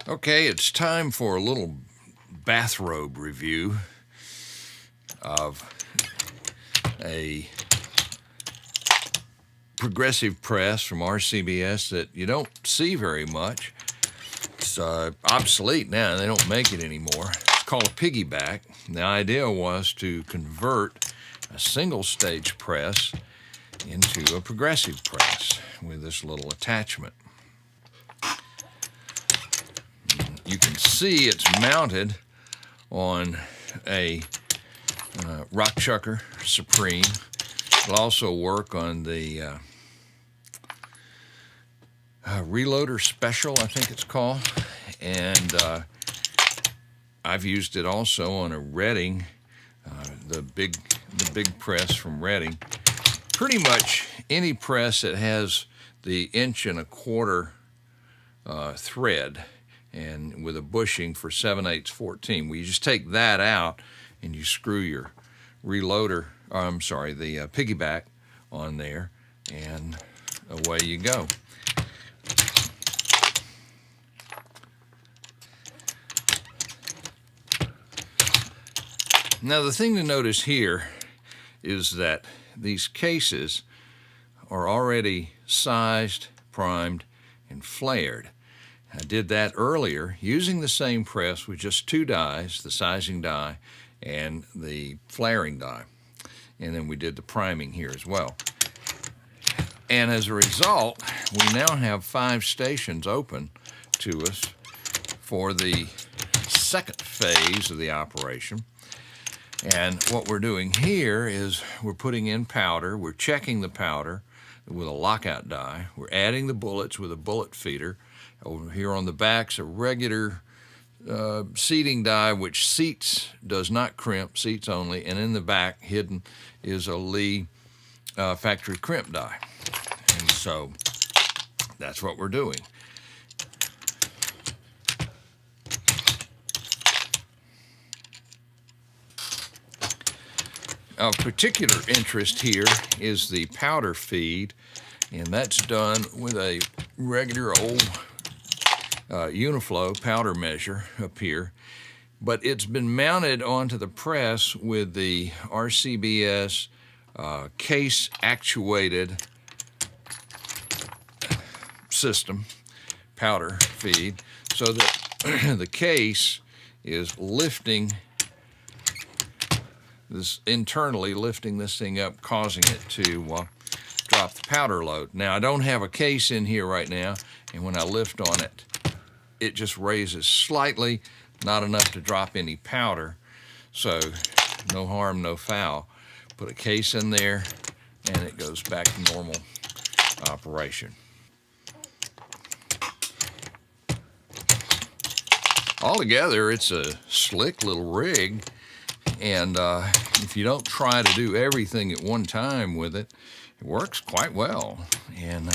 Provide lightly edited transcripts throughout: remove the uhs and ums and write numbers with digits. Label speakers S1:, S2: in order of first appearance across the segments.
S1: Okay, it's time for a little bathrobe review of a progressive press from RCBS that you don't see very much. It's obsolete now. They don't make it anymore. It's called a PiggyBack. The idea was to convert a single stage press into a progressive press with this little attachment. You can see it's mounted on a Rock Chucker Supreme. It'll also work on the Reloader Special, I think it's called, and I've used it also on a Redding, the big press from Redding. Pretty much any press that has the 1.25 inch thread and with a bushing for 7/8 14. Well, you just take that out and you screw your reloader, the PiggyBack on there, and away you go. Now the thing to notice here is that these cases are already sized, primed, and flared. I did that earlier using the same press with just two dies, the sizing die and the flaring die. And then we did the priming here as well. And as a result, we now have 5 stations open to us for the second phase of the operation. And what we're doing here is we're putting in powder, we're checking the powder with a lockout die, we're adding the bullets with a bullet feeder. Over here on the back's a regular seating die, which seats, does not crimp, seats only, and in the back hidden is a Lee factory crimp die. And so that's what we're doing. Of particular interest here is the powder feed, and that's done with a regular old Uniflow powder measure up here, but it's been mounted onto the press with the RCBS case actuated system powder feed, so that the case is lifting this internally, lifting this thing up, causing it to drop the powder load. Now I don't have a case in here right now, and when I lift on it, it just raises slightly, not enough to drop any powder. So no harm, no foul. Put a case in there and it goes back to normal operation. Altogether, it's a slick little rig, and if you don't try to do everything at one time with it, it works quite well. And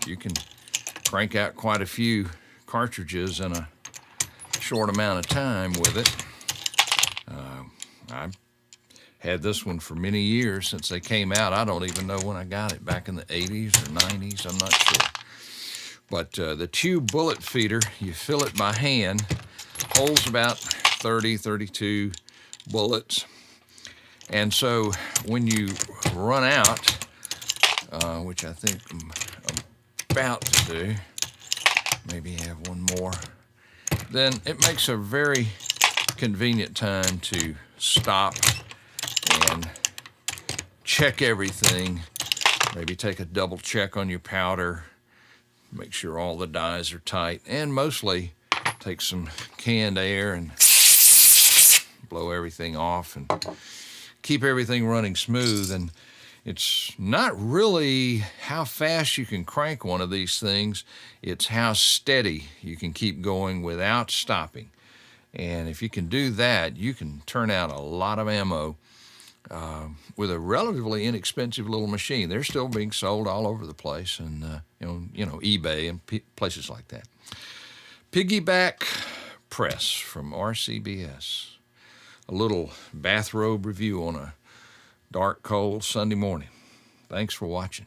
S1: you can crank out quite a few cartridges in a short amount of time with it. I've had this one for many years since they came out. I don't even know when I got it, back in the 80s or 90s, I'm not sure. But the tube bullet feeder, you fill it by hand, holds about 30, 32 bullets. And so when you run out, which I think I'm about to do, maybe have one more, then it makes a very convenient time to stop and check everything. Maybe take a double check on your powder, make sure all the dies are tight, and mostly take some canned air and blow everything off and keep everything running smooth. And it's not really how fast you can crank one of these things, it's how steady you can keep going without stopping. And if you can do that, you can turn out a lot of ammo with a relatively inexpensive little machine. They're still being sold all over the place, and eBay and places like that. PiggyBack press from RCBS. A little bathrobe review on a dark, cold Sunday morning. Thanks for watching.